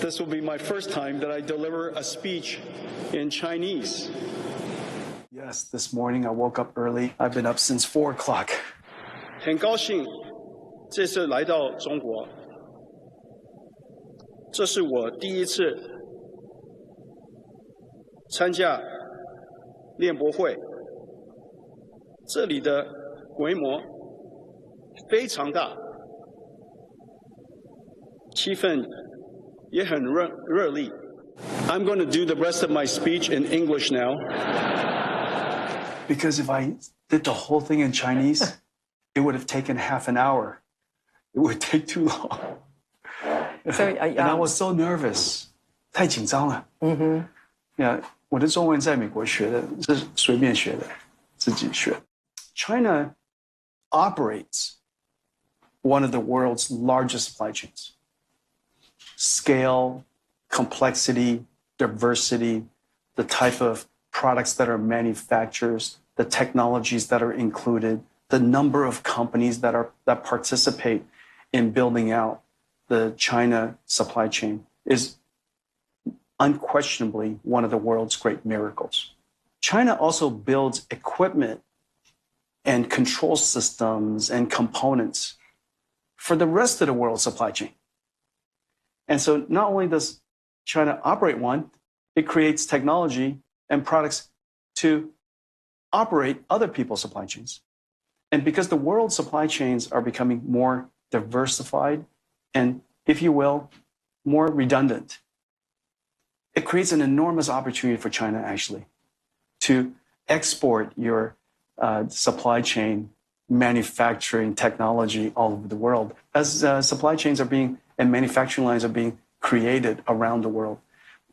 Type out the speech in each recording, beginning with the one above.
This will be my first time that I deliver a speech in Chinese. Yes, this morning I woke up early. I've been up since 4 o'clock. 很高兴这次来到中国，这是我第一次参加练博会，这里的规模非常大，气氛也很热烈。I'm going to do the rest of my speech in English now. Because if I did the whole thing in Chinese, it would have taken half an hour. It would take too long. So, and I was so nervous. 太紧张了。Yeah, 我的中文在美国学的，是随便学的，自己学。China operates one of the world's largest supply chains. Scale, complexity, diversity, the type of products that are manufactured, the technologies that are included, the number of companies that participate in building out the China supply chain is unquestionably one of the world's great miracles. China also builds equipment and control systems and components for the rest of the world's supply chain. And so not only does China operate one, it creates technology and products to operate other people's supply chains. And because the world's supply chains are becoming more diversified and, if you will, more redundant, it creates an enormous opportunity for China actually to export your supply chain manufacturing technology all over the world as supply chains are being and manufacturing lines are being created around the world.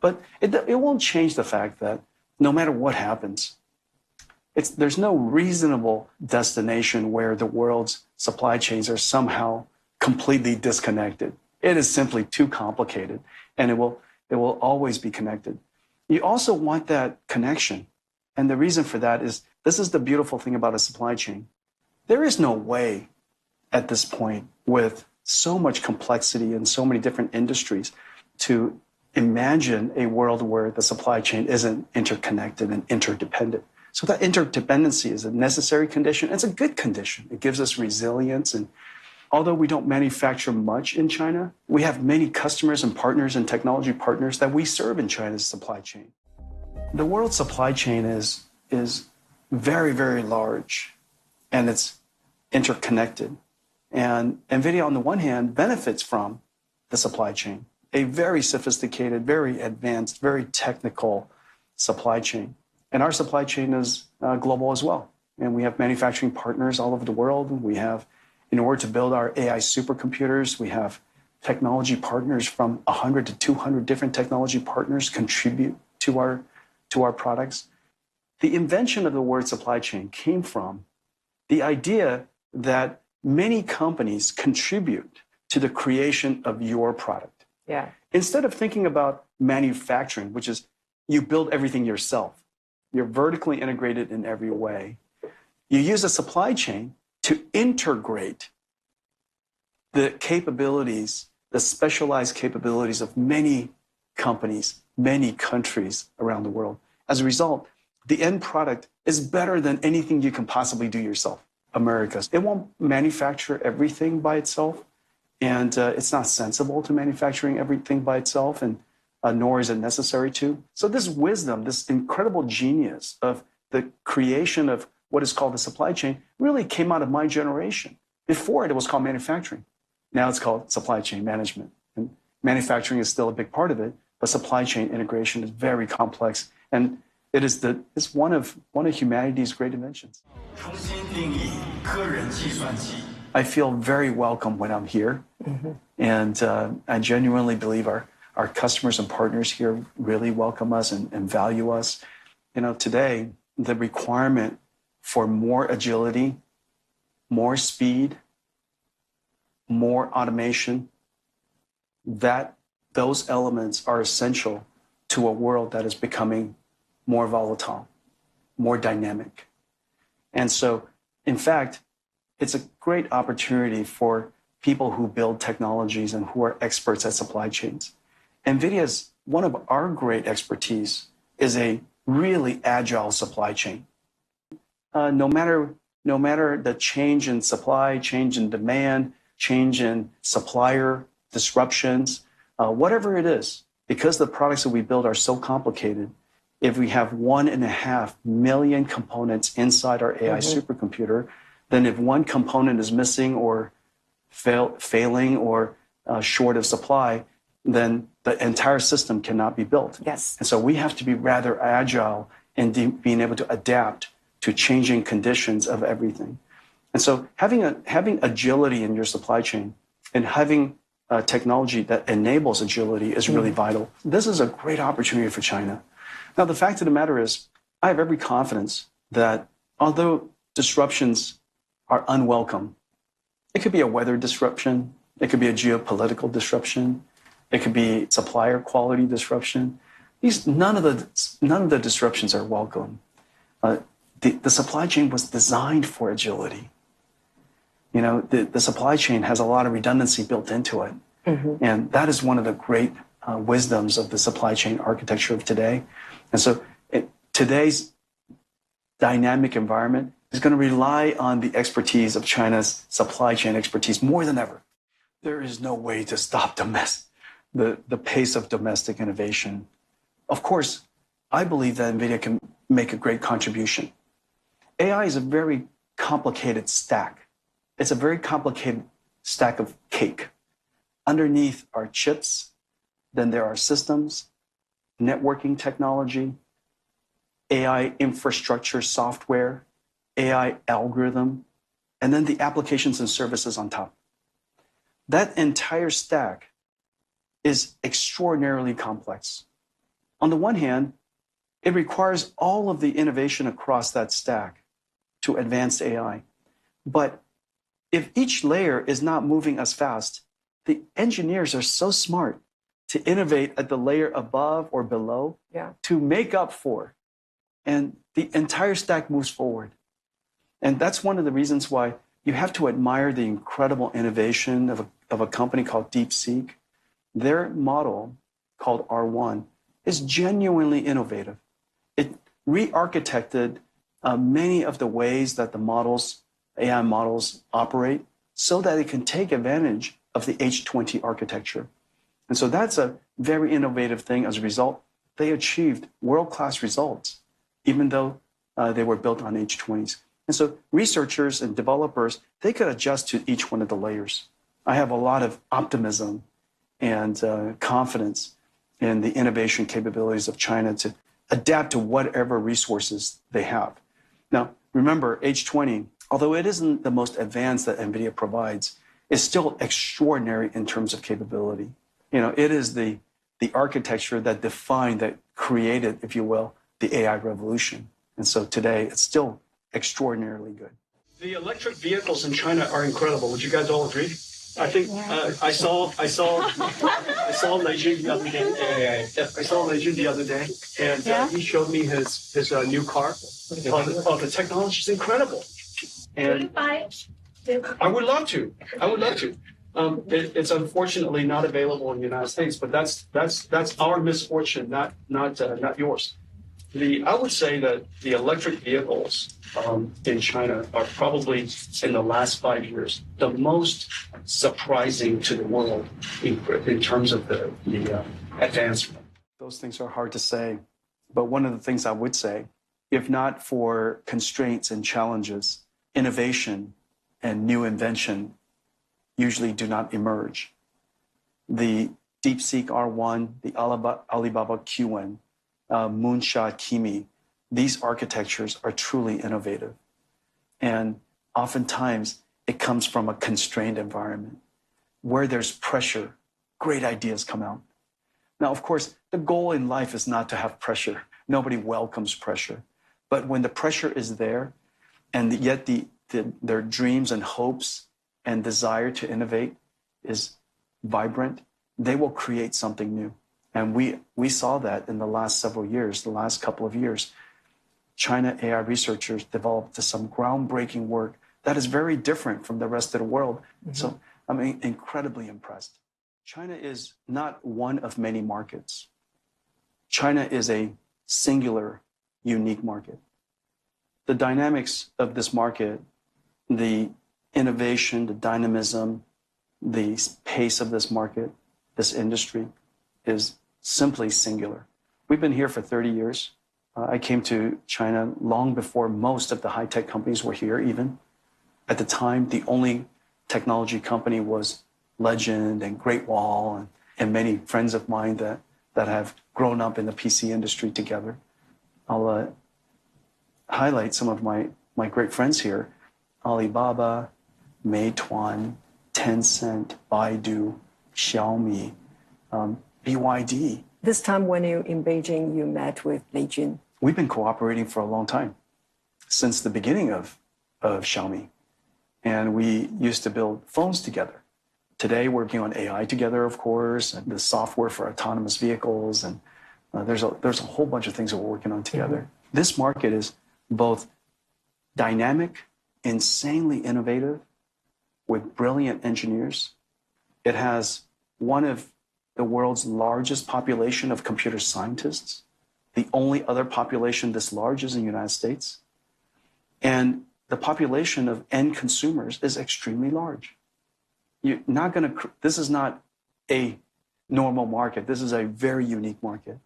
But it won't change the fact that no matter what happens, there's no reasonable destination where the world's supply chains are somehow completely disconnected. It is simply too complicated, and it will always be connected. You also want that connection. And the reason for that is, this is the beautiful thing about a supply chain. There is no way at this point with so much complexity and so many different industries to imagine a world where the supply chain isn't interconnected and interdependent. So that interdependency is a necessary condition. It's a good condition. It gives us resilience. And although we don't manufacture much in China, we have many customers and partners and technology partners that we serve in China's supply chain. The world supply chain is very, very large, and it's interconnected. And NVIDIA, on the one hand, benefits from the supply chain, a very sophisticated, very advanced, very technical supply chain. And our supply chain is global as well. And we have manufacturing partners all over the world. We have, in order to build our AI supercomputers, we have technology partners from 100 to 200 different technology partners contribute to our products. The invention of the word supply chain came from the idea that many companies contribute to the creation of your product. Yeah. Instead of thinking about manufacturing, which is you build everything yourself, you're vertically integrated in every way, you use a supply chain to integrate the capabilities, the specialized capabilities of many companies, many countries around the world. As a result, the end product is better than anything you can possibly do yourself. America's. It won't manufacture everything by itself, and it's not sensible to manufacturing everything by itself, and nor is it necessary to. So this wisdom, this incredible genius of the creation of what is called the supply chain really came out of my generation. Before it was called manufacturing. Now it's called supply chain management. And manufacturing is still a big part of it, but supply chain integration is very complex, and it's one of humanity's great inventions. I feel very welcome when I'm here, and I genuinely believe our customers and partners here really welcome us and value us. You know, today the requirement for more agility, more speed, more automation, those elements are essential to a world that is becoming more volatile, more dynamic. And so, in fact, it's a great opportunity for people who build technologies and who are experts at supply chains NVIDIA's, one of our great expertise is a really agile supply chain. No matter the change in supply, change in demand, change in supplier disruptions, whatever it is, because the products that we build are so complicated, if we have 1.5 million components inside our AI supercomputer, then if one component is missing or failing or short of supply, then the entire system cannot be built. Yes. And so we have to be rather agile in being able to adapt to changing conditions of everything. And so having agility in your supply chain and having technology that enables agility is really vital. This is a great opportunity for China. Now, the fact of the matter is, I have every confidence that although disruptions are unwelcome, it could be a weather disruption, it could be a geopolitical disruption, it could be supplier quality disruption. None of the disruptions are welcome. The supply chain was designed for agility. You know, the supply chain has a lot of redundancy built into it. And that is one of the great wisdoms of the supply chain architecture of today. And so today's dynamic environment is going to rely on the expertise of China's supply chain expertise more than ever. There is no way to stop the pace of domestic innovation. Of course, I believe that NVIDIA can make a great contribution. AI is a very complicated stack. It's a very complicated stack of cake. Underneath are chips, then there are systems, networking technology, AI infrastructure software, AI algorithm, and then the applications and services on top. That entire stack is extraordinarily complex. On the one hand, it requires all of the innovation across that stack to advance AI. But if each layer is not moving as fast, the engineers are so smart to innovate at the layer above or below to make up for. And the entire stack moves forward. And that's one of the reasons why you have to admire the incredible innovation of a company called DeepSeek. Their model, called R1, is genuinely innovative. It re-architected many of the ways that the AI models operate so that it can take advantage of the H20 architecture. And so that's a very innovative thing. As a result, they achieved world-class results, even though they were built on H20s. And so researchers and developers, they could adjust to each one of the layers. I have a lot of optimism and confidence in the innovation capabilities of China to adapt to whatever resources they have. Now, remember, H20, although it isn't the most advanced that NVIDIA provides, is still extraordinary in terms of capability. You know, it is the architecture that defined, that created, if you will, the AI revolution. And so today, it's still extraordinarily good. The electric vehicles in China are incredible. Would you guys all agree? I think I saw Lei Jun the other day. I saw Lei Jun the other day, and he showed me his new car. The technology is incredible. And I would love to. It's unfortunately not available in the United States, but that's our misfortune, not yours. I would say that the electric vehicles in China are probably, in the last 5 years, the most surprising to the world in terms of the advancement. Those things are hard to say, but one of the things I would say, if not for constraints and challenges, innovation and new invention usually do not emerge. The DeepSeek R1, the Alibaba Qwen, Moonshot Kimi, these architectures are truly innovative. And oftentimes it comes from a constrained environment. Where there's pressure, great ideas come out. Now, of course, the goal in life is not to have pressure. Nobody welcomes pressure. But when the pressure is there, and yet their dreams and hopes and desire to innovate is vibrant, they will create something new. And we saw that in the last several years, the last couple of years. China AI researchers developed some groundbreaking work that is very different from the rest of the world. So I'm incredibly impressed. China is not one of many markets. China is a singular, unique market. The dynamics of this market, the innovation, the dynamism, the pace of this market, this industry, is simply singular. We've been here for 30 years. I came to China long before most of the high-tech companies were here even. At the time, the only technology company was Legend and Great Wall and many friends of mine that have grown up in the PC industry together. I'll highlight some of my great friends here. Alibaba, Meituan, Tencent, Baidu, Xiaomi, BYD. This time when you in Beijing, you met with Lei Jun. We've been cooperating for a long time, since the beginning of Xiaomi. And we used to build phones together. Today, we're working on AI together, of course, and the software for autonomous vehicles. And there's a whole bunch of things that we're working on together. Mm-hmm. This market is both dynamic, insanely innovative, with brilliant engineers. It has one of the world's largest population of computer scientists. The only other population this large is in the United States. And the population of end consumers is extremely large. This is not a normal market. This is a very unique market.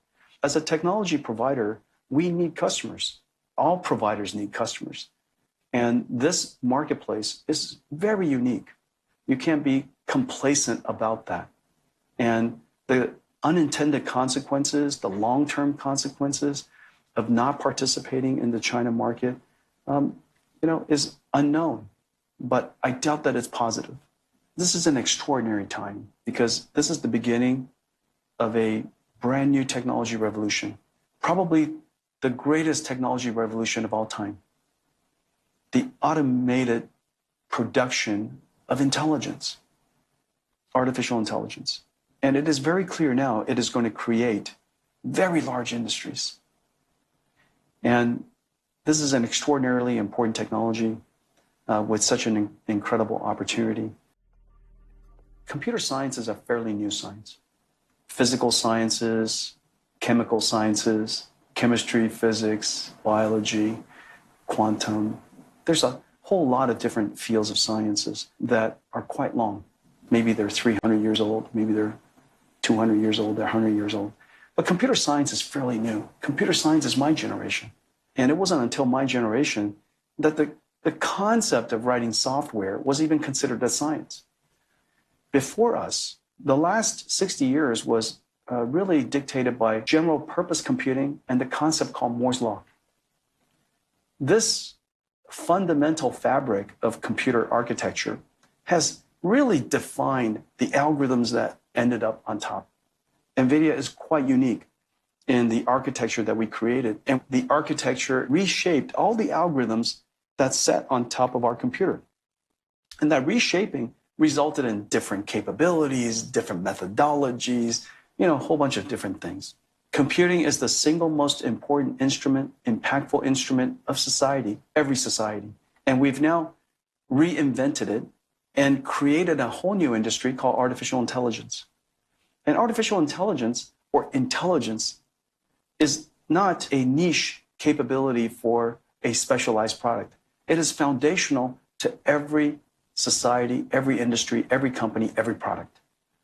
As a technology provider, we need customers. All providers need customers. And this marketplace is very unique. You can't be complacent about that. And the unintended consequences, the long-term consequences of not participating in the China market, is unknown. But I doubt that it's positive. This is an extraordinary time because this is the beginning of a brand new technology revolution, probably the greatest technology revolution of all time. The automated production of intelligence, artificial intelligence. And it is very clear now it is going to create very large industries. And this is an extraordinarily important technology with such an incredible opportunity. Computer science is a fairly new science. Physical sciences, chemical sciences, chemistry, physics, biology, quantum. There's a whole lot of different fields of sciences that are quite long. Maybe they're 300 years old, maybe they're 200 years old, they're 100 years old. But computer science is fairly new. Computer science is my generation. And it wasn't until my generation that the concept of writing software was even considered a science. Before us, the last 60 years was really dictated by general purpose computing and the concept called Moore's Law. This fundamental fabric of computer architecture has really defined the algorithms that ended up on top. NVIDIA is quite unique in the architecture that we created. And the architecture reshaped all the algorithms that sat on top of our computer. And that reshaping resulted in different capabilities, different methodologies, a whole bunch of different things. Computing is the single most important instrument, impactful instrument of society, every society. And we've now reinvented it and created a whole new industry called artificial intelligence. And artificial intelligence, or intelligence, is not a niche capability for a specialized product. It is foundational to every society, every industry, every company, every product.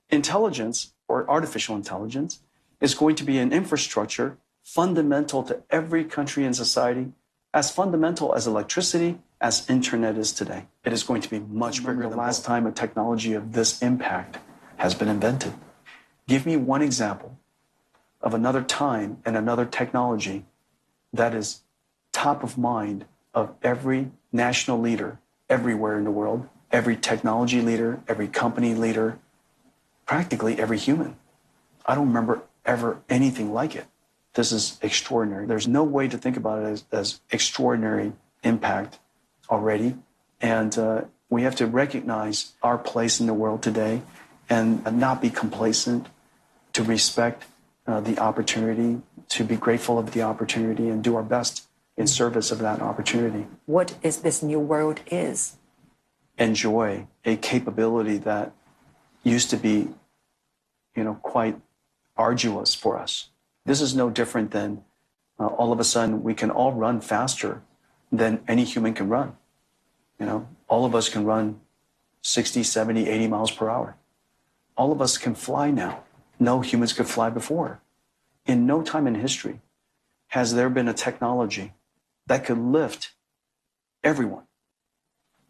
Intelligence, or artificial intelligence, is going to be an infrastructure fundamental to every country and society, as fundamental as electricity, as internet is today. It is going to be much bigger than the last time a technology of this impact has been invented. Give me one example of another time and another technology that is top of mind of every national leader everywhere in the world, every technology leader, every company leader, practically every human. I don't remember ever anything like it. This is extraordinary. There's no way to think about it as extraordinary impact already. And we have to recognize our place in the world today and not be complacent, to respect the opportunity, to be grateful of the opportunity and do our best in service of that opportunity. What is this new world is? Enjoy a capability that used to be quite arduous for us. This is no different than all of a sudden we can all run faster than any human can run. All of us can run 60, 70, 80 miles per hour. All of us can fly now. No humans could fly before. In no time in history has there been a technology that could lift everyone.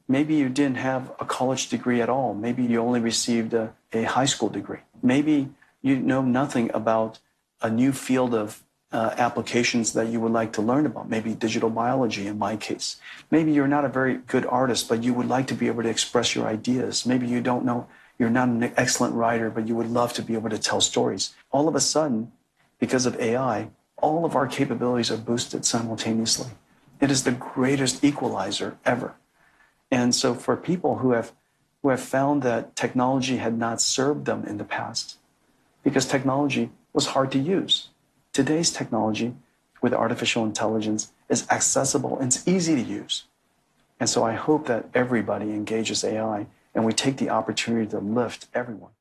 Maybe you didn't have a college degree at all. Maybe you only received a high school degree. Maybe you know nothing about a new field of applications that you would like to learn about, maybe digital biology in my case. Maybe you're not a very good artist, but you would like to be able to express your ideas. Maybe you don't know, you're not an excellent writer, but you would love to be able to tell stories. All of a sudden, because of AI, all of our capabilities are boosted simultaneously. It is the greatest equalizer ever. And so for people who have found that technology had not served them in the past, because technology was hard to use. Today's technology with artificial intelligence is accessible and it's easy to use. And so I hope that everybody engages AI and we take the opportunity to lift everyone.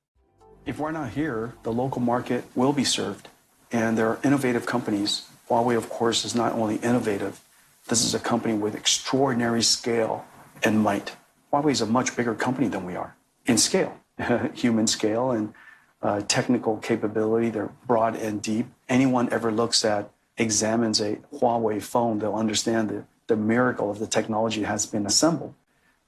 If we're not here, the local market will be served. And there are innovative companies. Huawei, of course, is not only innovative, this is a company with extraordinary scale and might. Huawei is a much bigger company than we are in scale, human scale and technical capability. They're broad and deep. Anyone ever examines a Huawei phone, they'll understand the miracle of the technology that has been assembled.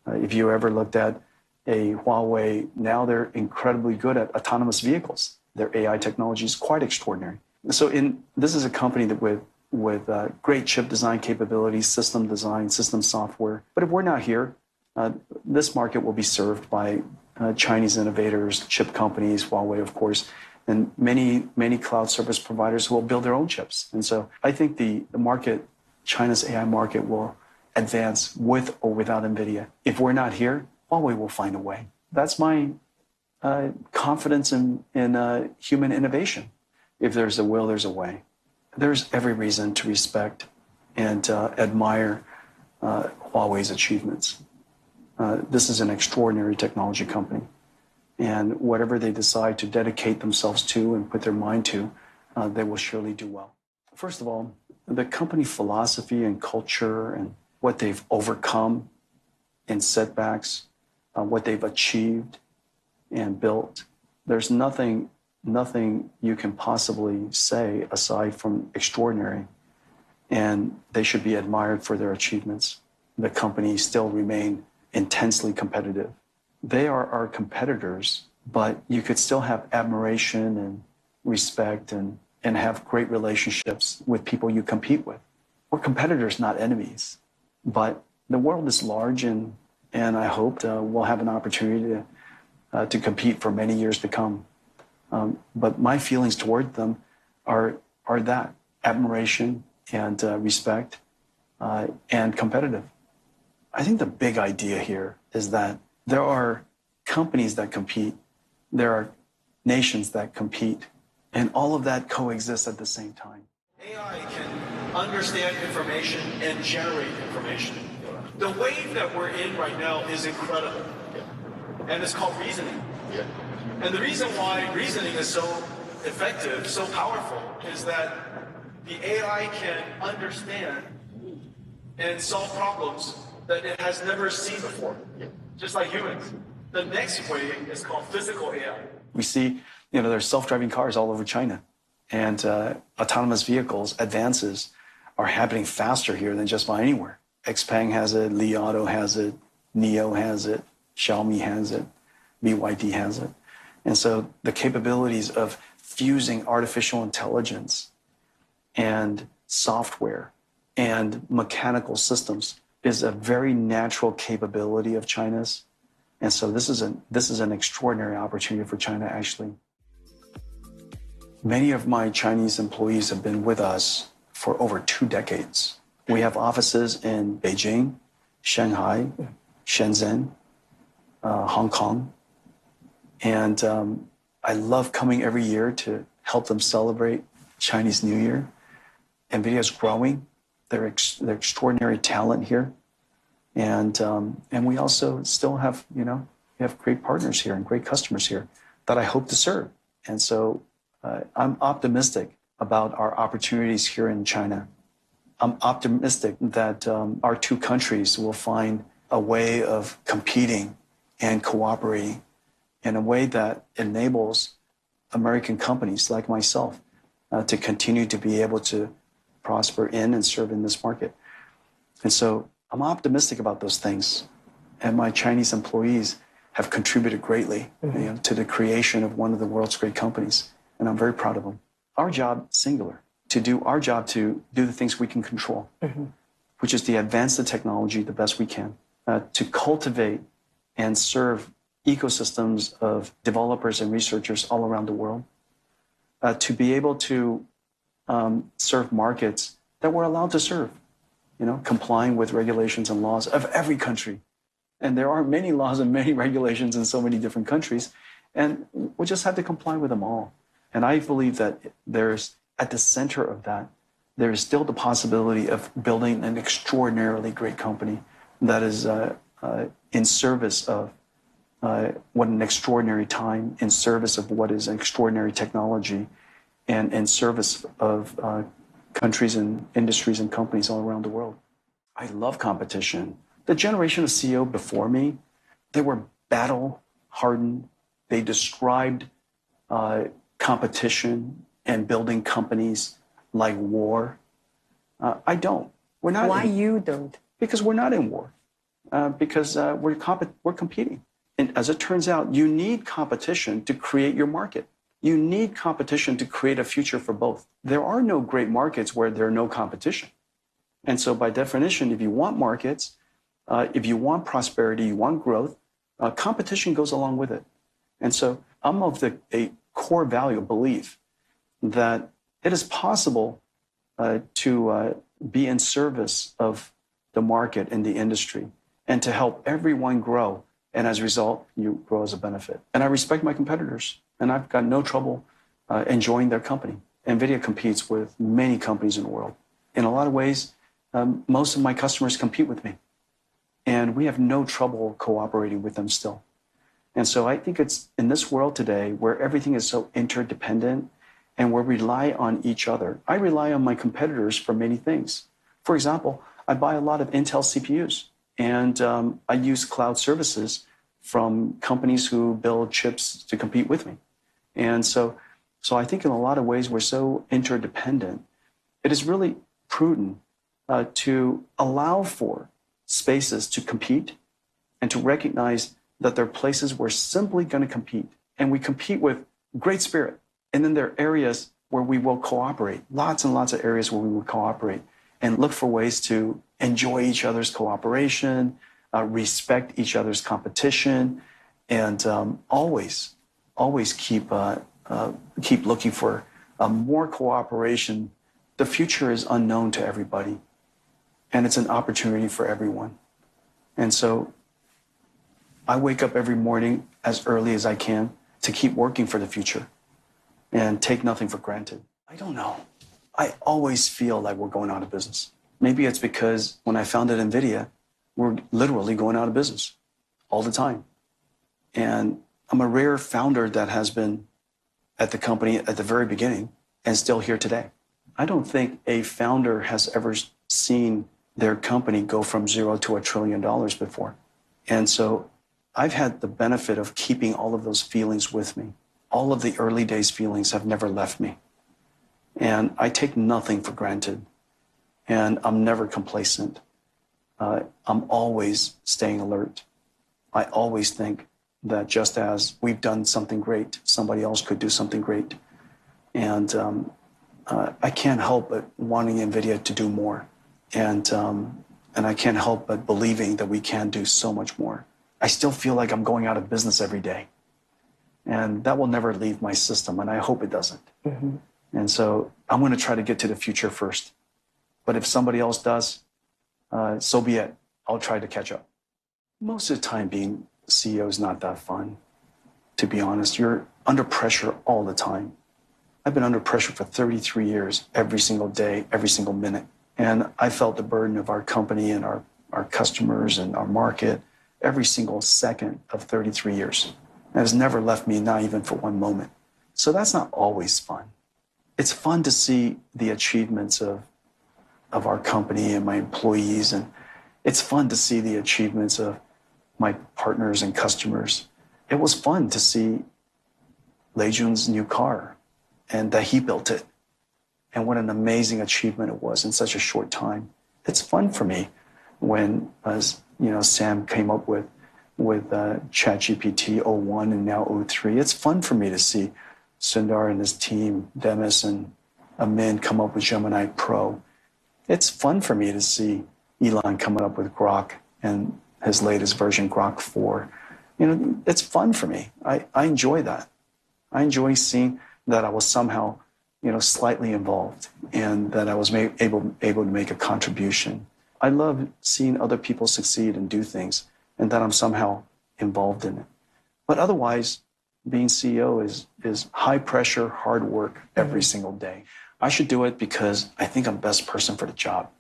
If you ever looked at a Huawei, now they're incredibly good at autonomous vehicles. Their AI technology is quite extraordinary. So this is a company that with great chip design capabilities, system design, system software. But if we're not here, this market will be served by Chinese innovators, chip companies, Huawei, of course, and many cloud service providers who will build their own chips. And so I think the market, China's AI market, will advance with or without NVIDIA. If we're not here, Huawei will find a way. That's my confidence in human innovation. If there's a will, there's a way. There's every reason to respect and admire Huawei's achievements. This is an extraordinary technology company. And whatever they decide to dedicate themselves to and put their mind to, they will surely do well. First of all, the company philosophy and culture and what they've overcome in setbacks, what they've achieved and built, there's nothing you can possibly say aside from extraordinary. And they should be admired for their achievements. The company still remain intensely competitive. They are our competitors, but you could still have admiration and respect and have great relationships with people you compete with. We're competitors, not enemies. But the world is large, and I hope we'll have an opportunity to compete for many years to come. But my feelings toward them are that admiration and respect and competitive. I think the big idea here is that there are companies that compete, there are nations that compete, and all of that coexists at the same time. AI can understand information and generate information. The wave that we're in right now is incredible, and it's called reasoning. And the reason why reasoning is so effective, so powerful, is that the AI can understand and solve problems that it has never seen before, just like humans. The next wave is called physical AI. We see, there's self-driving cars all over China, and autonomous vehicles advances are happening faster here than just about anywhere. XPeng has it, Li Auto has it, NIO has it, Xiaomi has it, BYD has it. And so the capabilities of fusing artificial intelligence and software and mechanical systems is a very natural capability of China's. And so this is an extraordinary opportunity for China, actually. Many of my Chinese employees have been with us for over 2 decades. We have offices in Beijing, Shanghai, Shenzhen, Hong Kong. And I love coming every year to help them celebrate Chinese New Year. NVIDIA is growing. They're extraordinary talent here. And we also still have, we have great partners here and great customers here that I hope to serve. And so I'm optimistic about our opportunities here in China. I'm optimistic that our two countries will find a way of competing and cooperating in a way that enables American companies like myself to continue to be able to prosper in and serve in this market. And so I'm optimistic about those things. And my Chinese employees have contributed greatly to the creation of one of the world's great companies. And I'm very proud of them. Our job, singular, to do our job to do the things we can control, which is to advance the technology the best we can, to cultivate and serve ecosystems of developers and researchers all around the world, to be able to serve markets that we're allowed to serve, complying with regulations and laws of every country. And there are many laws and many regulations in so many different countries, and we just have to comply with them all. And I believe that there's, at the center of that, there is still the possibility of building an extraordinarily great company that is in service of what an extraordinary time, in service of what is an extraordinary technology, and in service of countries and industries and companies all around the world. I love competition. The generation of CEO before me, they were battle-hardened. They described competition and building companies like war. I don't. We're not. Why you don't? Because we're not in war. Because we're competing. And as it turns out, you need competition to create your market. You need competition to create a future for both. There are no great markets where there are no competition. And so by definition, if you want markets, if you want prosperity, you want growth, competition goes along with it. And so I'm of a core value, belief, that it is possible to be in service of the market and the industry and to help everyone grow. And as a result, you grow as a benefit. And I respect my competitors, and I've got no trouble enjoying their company. NVIDIA competes with many companies in the world. In a lot of ways, most of my customers compete with me, and we have no trouble cooperating with them still. And so I think it's in this world today where everything is so interdependent and where we rely on each other. I rely on my competitors for many things. For example, I buy a lot of Intel CPUs, and I use cloud services from companies who build chips to compete with me. And so I think in a lot of ways we're so interdependent. It is really prudent to allow for spaces to compete and to recognize that there are places we're simply going to compete, and we compete with great spirit. And then there are areas where we will cooperate, lots and lots of areas where we will cooperate and look for ways to enjoy each other's cooperation, respect each other's competition, and always keep looking for more cooperation. The future is unknown to everybody, and it's an opportunity for everyone. And so I wake up every morning as early as I can to keep working for the future and take nothing for granted. I don't know. I always feel like we're going out of business. Maybe it's because when I founded NVIDIA, we're literally going out of business all the time. And I'm a rare founder that has been at the company at the very beginning and still here today. I don't think a founder has ever seen their company go from zero to $1 trillion before. And so I've had the benefit of keeping all of those feelings with me. All of the early days feelings have never left me. And I take nothing for granted. And I'm never complacent. I'm always staying alert. I always think that just as we've done something great, somebody else could do something great. And I can't help but wanting NVIDIA to do more. And I can't help but believing that we can do so much more. I still feel like I'm going out of business every day. And that will never leave my system, and I hope it doesn't. Mm-hmm. And so I'm going to try to get to the future first. But if somebody else does, so be it. I'll try to catch up. Most of the time, being CEO is not that fun, to be honest. You're under pressure all the time. I've been under pressure for 33 years, every single day, every single minute. And I felt the burden of our company and our customers and our market every single second of 33 years. It has never left me, not even for one moment. So that's not always fun. It's fun to see the achievements of our company and my employees, and it's fun to see the achievements of my partners and customers. It was fun to see Lei Jun's new car and that he built it, and what an amazing achievement it was in such a short time. It's fun for me when, as you know, Sam came up with ChatGPT 01 and now 03. It's fun for me to see Sundar and his team, Demis and Amin, come up with Gemini Pro. It's fun for me to see Elon coming up with Grok and his latest version, Grok 4. You know, it's fun for me. I enjoy that. I enjoy seeing that I was somehow, you know, slightly involved and that I was able to make a contribution. I love seeing other people succeed and do things and that I'm somehow involved in it. But otherwise, being CEO is high pressure, hard work every single day. I should do it because I think I'm the best person for the job.